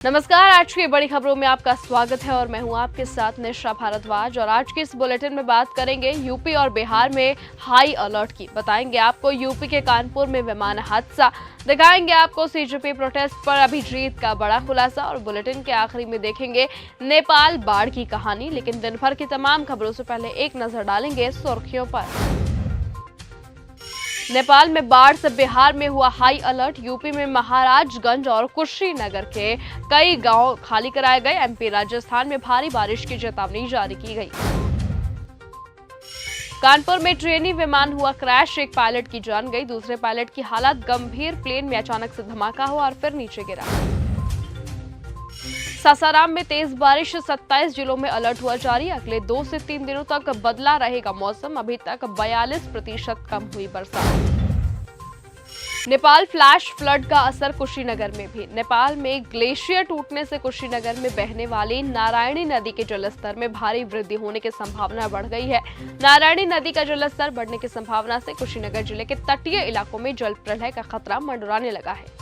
नमस्कार। आज की बड़ी खबरों में आपका स्वागत है और मैं हूं आपके साथ निशा भारद्वाज। और आज की इस बुलेटिन में बात करेंगे यूपी और बिहार में हाई अलर्ट की। बताएंगे आपको यूपी के कानपुर में विमान हादसा, दिखाएंगे आपको सीजेपी प्रोटेस्ट पर अभिजीत का बड़ा खुलासा और बुलेटिन के आखिरी में देखेंगे नेपाल बाढ़ की कहानी। लेकिन दिन भर की तमाम खबरों से पहले एक नजर डालेंगे सुर्खियों पर। नेपाल में बाढ़ से बिहार में हुआ हाई अलर्ट। यूपी में महाराजगंज और कुशीनगर के कई गांव खाली कराए गए। एमपी राजस्थान में भारी बारिश की चेतावनी जारी की गई। कानपुर में ट्रेनी विमान हुआ क्रैश, एक पायलट की जान गई, दूसरे पायलट की हालत गंभीर। प्लेन में अचानक से धमाका हुआ और फिर नीचे गिरा। सासाराम में तेज बारिश, 27 जिलों में अलर्ट हुआ जारी। अगले 2 से 3 दिनों तक बदला रहेगा मौसम। अभी तक 42% कम हुई बरसात। नेपाल फ्लैश फ्लड का असर कुशीनगर में भी। नेपाल में ग्लेशियर टूटने से कुशीनगर में बहने वाली नारायणी नदी के जलस्तर में भारी वृद्धि होने की संभावना बढ़ गई है। नारायणी नदी का जलस्तर बढ़ने की संभावना से कुशीनगर जिले के तटीय इलाकों में जल प्रलय का खतरा मंडराने लगा है।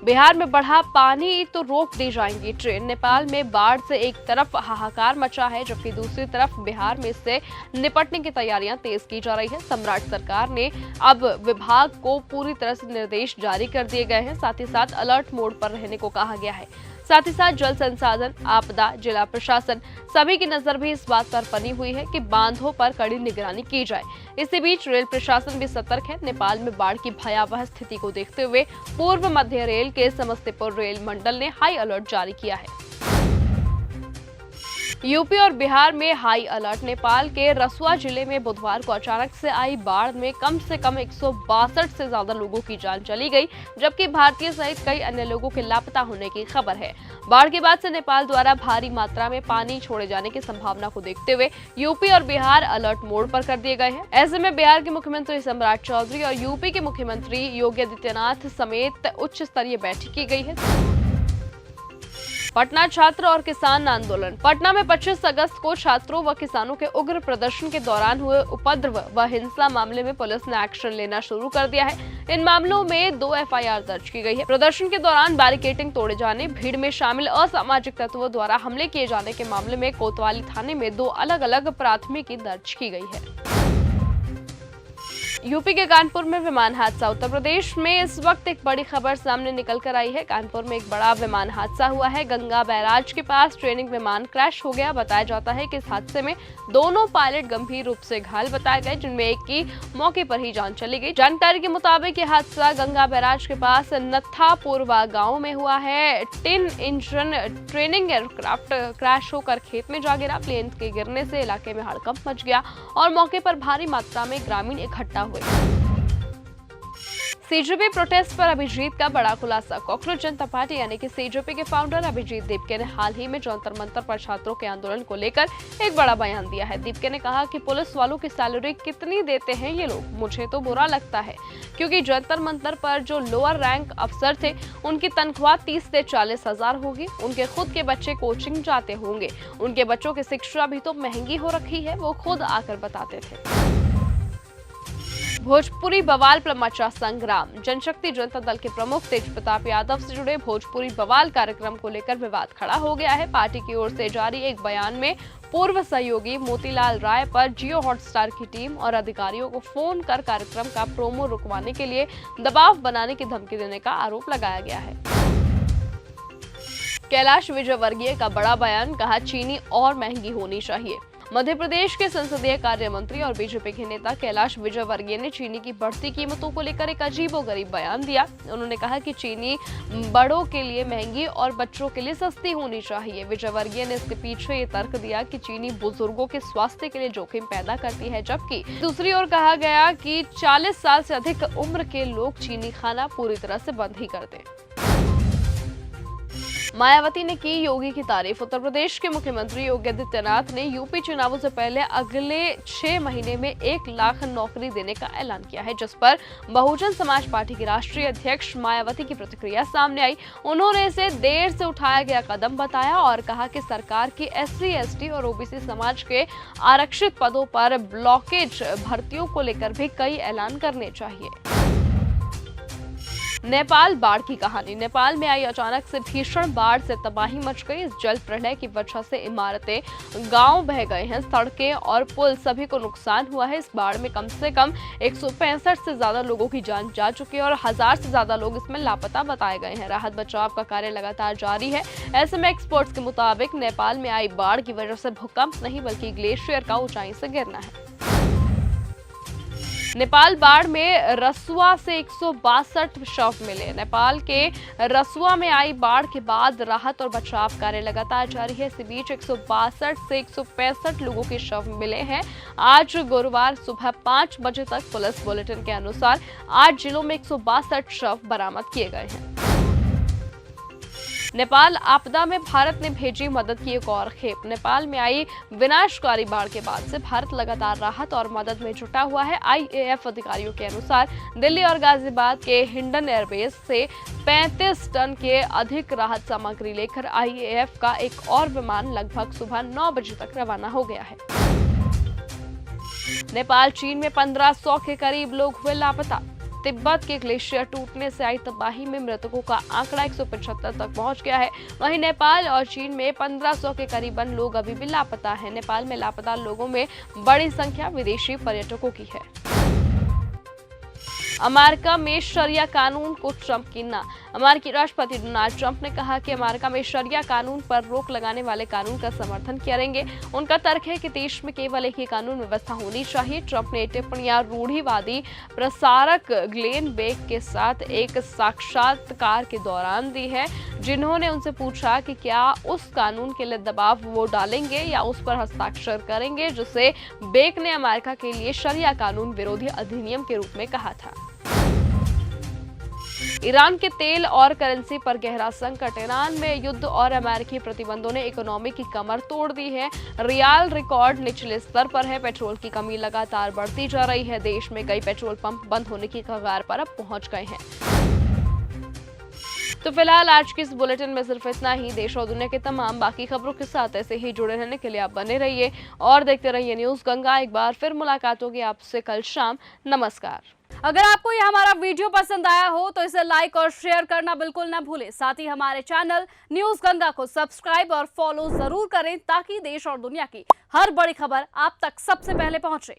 बिहार में बढ़ा पानी तो रोक दी जाएंगी ट्रेन। नेपाल में बाढ़ से एक तरफ हाहाकार मचा है, जबकि दूसरी तरफ बिहार में इससे निपटने की तैयारियां तेज की जा रही है। सम्राट सरकार ने अब विभाग को पूरी तरह से निर्देश जारी कर दिए गए हैं। साथ ही साथ अलर्ट मोड पर रहने को कहा गया है। साथ ही साथ जल संसाधन, आपदा, जिला प्रशासन सभी की नजर भी इस बात पर बनी हुई है कि बांधों पर कड़ी निगरानी की जाए। इसी बीच रेल प्रशासन भी सतर्क है। नेपाल में बाढ़ की भयावह स्थिति को देखते हुए पूर्व मध्य रेल के समस्तीपुर रेल मंडल ने हाई अलर्ट जारी किया है। यूपी और बिहार में हाई अलर्ट। नेपाल के रसुआ जिले में बुधवार को अचानक से आई बाढ़ में कम से कम 162 से ज्यादा लोगों की जान चली गई, जबकि भारतीय सहित कई अन्य लोगों के लापता होने की खबर है। बाढ़ के बाद से नेपाल द्वारा भारी मात्रा में पानी छोड़े जाने की संभावना को देखते हुए यूपी और बिहार अलर्ट मोड पर कर दिए गए हैं। ऐसे में बिहार के मुख्यमंत्री सम्राट चौधरी और यूपी के मुख्यमंत्री योगी आदित्यनाथ समेत उच्च स्तरीय बैठक की गई है। पटना छात्र और किसान आंदोलन। पटना में 25 अगस्त को छात्रों व किसानों के उग्र प्रदर्शन के दौरान हुए उपद्रव व हिंसा मामले में पुलिस ने एक्शन लेना शुरू कर दिया है। इन मामलों में 2 एफआईआर दर्ज की गई है। प्रदर्शन के दौरान बैरिकेडिंग तोड़े जाने, भीड़ में शामिल असामाजिक तत्वों द्वारा हमले किए जाने के मामले में कोतवाली थाने में 2 अलग अलग प्राथमिकी दर्ज की गई है। यूपी के कानपुर में विमान हादसा। उत्तर प्रदेश में इस वक्त एक बड़ी खबर सामने निकल कर आई है। कानपुर में एक बड़ा विमान हादसा हुआ है। गंगा बैराज के पास ट्रेनिंग विमान क्रैश हो गया। बताया जाता है कि इस हादसे में दोनों पायलट गंभीर रूप से घायल बताए गए, जिनमें एक की मौके पर ही जान चली गई। जानकारी के मुताबिक यह हादसा गंगा बैराज के पास नत्थापुरवा गाँव में हुआ है। Tin engine training aircraft crash होकर खेत में जा गिरा। प्लेन के गिरने से इलाके में हड़कंप मच गया और मौके पर भारी मात्रा में ग्रामीण इकट्ठा हुए। सीजेपी प्रोटेस्ट पर अभिजीत का बड़ा खुलासा। कॉकरोच जनता पार्टी यानी कि सीजेपी के फाउंडर अभिजीत दीपके ने हाल ही में जंतर मंतर पर छात्रों के आंदोलन को लेकर एक बड़ा बयान दिया है। दीपके ने कहा कि पुलिस वालों की सैलरी कितनी देते हैं ये लोग, मुझे तो बुरा लगता है, क्योंकि जंतर मंतर पर जो लोअर रैंक अफसर थे उनकी तनख्वाह 30 से 40 हजार होगी। उनके खुद के बच्चे कोचिंग जाते होंगे, उनके बच्चों की शिक्षा भी तो महंगी हो रखी है, वो खुद आकर बताते थे। भोजपुरी बवाल पर मचा संग्राम। जनशक्ति जनता दल के प्रमुख तेज प्रताप यादव से जुड़े भोजपुरी बवाल कार्यक्रम को लेकर विवाद खड़ा हो गया है। पार्टी की ओर से जारी एक बयान में पूर्व सहयोगी मोतीलाल राय पर जियो हॉटस्टार की टीम और अधिकारियों को फोन कर कार्यक्रम का प्रोमो रुकवाने के लिए दबाव बनाने की धमकी देने का आरोप लगाया गया है। कैलाश विजयवर्गीय का बड़ा बयान, कहा चीनी और महंगी होनी चाहिए। मध्य प्रदेश के संसदीय कार्य मंत्री और बीजेपी के नेता कैलाश विजयवर्गीय ने चीनी की बढ़ती कीमतों को लेकर एक अजीबोगरीब बयान दिया। उन्होंने कहा कि चीनी बड़ों के लिए महंगी और बच्चों के लिए सस्ती होनी चाहिए। विजयवर्गीय ने इसके पीछे ये तर्क दिया कि चीनी बुजुर्गों के स्वास्थ्य के लिए जोखिम पैदा करती है, जबकि दूसरी ओर कहा गया कि 40 साल से अधिक उम्र के लोग चीनी खाना पूरी तरह से बंद ही कर दें। मायावती ने की योगी की तारीफ। उत्तर प्रदेश के मुख्यमंत्री योगी आदित्यनाथ ने यूपी चुनावों से पहले अगले 6 महीने में 1 लाख नौकरी देने का ऐलान किया है, जिस पर बहुजन समाज पार्टी की राष्ट्रीय अध्यक्ष मायावती की प्रतिक्रिया सामने आई। उन्होंने इसे देर से उठाया गया कदम बताया और कहा कि सरकार की SC, ST और OBC समाज के आरक्षित पदों पर ब्लॉकेज भर्तियों को लेकर भी कई ऐलान करने चाहिए। नेपाल बाढ़ की कहानी। नेपाल में आई अचानक से भीषण बाढ़ से तबाही मच गई। इस जल प्रलय की वजह से इमारतें, गांव बह गए हैं, सड़कें और पुल सभी को नुकसान हुआ है। इस बाढ़ में कम से कम 165 से ज्यादा लोगों की जान जा चुकी है और 1000 से ज्यादा लोग इसमें लापता बताए गए हैं। राहत बचाव का कार्य लगातार जारी है। ऐसे में एक्सपर्ट्स के मुताबिक नेपाल में आई बाढ़ की वजह से भूकंप नहीं बल्कि ग्लेशियर का ऊंचाई से गिरना है। नेपाल बाढ़ में रसुआ से 162 शव मिले। नेपाल के रसुआ में आई बाढ़ के बाद राहत और बचाव कार्य लगातार जारी है। इसी बीच 162 से 165 लोगों के शव मिले हैं। आज गुरुवार सुबह 5 बजे तक पुलिस बुलेटिन के अनुसार 8 जिलों में 162 शव बरामद किए गए हैं। नेपाल आपदा में भारत ने भेजी मदद की एक और खेप। नेपाल में आई विनाशकारी बाढ़ के बाद से भारत लगातार राहत और मदद में जुटा हुआ है। आईएएफ अधिकारियों के अनुसार दिल्ली और गाजियाबाद के हिंडन एयरबेस से 35 टन के अधिक राहत सामग्री लेकर आईएएफ का एक और विमान लगभग सुबह 9 बजे तक रवाना हो गया है। नेपाल चीन में 1500 के करीब लोग हुए लापता। तिब्बत के ग्लेशियर टूटने से आई तबाही में मृतकों का आंकड़ा 175 तक पहुंच गया है। वहीं नेपाल और चीन में 1500 के करीबन लोग अभी भी लापता हैं। नेपाल में लापता लोगों में बड़ी संख्या विदेशी पर्यटकों की है। अमेरिका में शरिया कानून को ट्रंप की ना। अमेरिकी राष्ट्रपति डोनाल्ड ट्रंप ने कहा कि अमेरिका में शरिया कानून पर रोक लगाने वाले कानून का समर्थन करेंगे। उनका तर्क है कि देश में केवल एक ही कानून व्यवस्था होनी चाहिए। ट्रंप ने टिप्पणियां रूढ़िवादी प्रसारक ग्लेन बेक के साथ एक साक्षात्कार के दौरान दी है, जिन्होंने उनसे पूछा कि क्या उस कानून के लिए दबाव वो डालेंगे या उस पर हस्ताक्षर करेंगे, जिसे बेक ने अमेरिका के लिए शरिया कानून विरोधी अधिनियम के रूप में कहा था। ईरान के तेल और करेंसी पर गहरा संकट। ईरान में युद्ध और अमेरिकी प्रतिबंधों ने इकोनॉमी की कमर तोड़ दी है। रियाल रिकॉर्ड निचले स्तर पर है। पेट्रोल की कमी लगातार बढ़ती जा रही है। देश में कई पेट्रोल पंप बंद होने की कगार पर अब पहुंच गए हैं। तो फिलहाल आज की इस बुलेटिन में सिर्फ इतना ही। देश और दुनिया के तमाम बाकी खबरों के साथ ऐसे ही जुड़े रहने के लिए आप बने रहिए और देखते रहिए न्यूज़ गंगा। एक बार फिर मुलाकात होगी आपसे कल शाम। नमस्कार। अगर आपको ये हमारा वीडियो पसंद आया हो तो इसे लाइक और शेयर करना बिल्कुल ना भूलें। साथ ही हमारे चैनल न्यूज़ गंगा को सब्सक्राइब और फॉलो जरूर करें ताकि देश और दुनिया की हर बड़ी खबर आप तक सबसे पहले पहुंचे।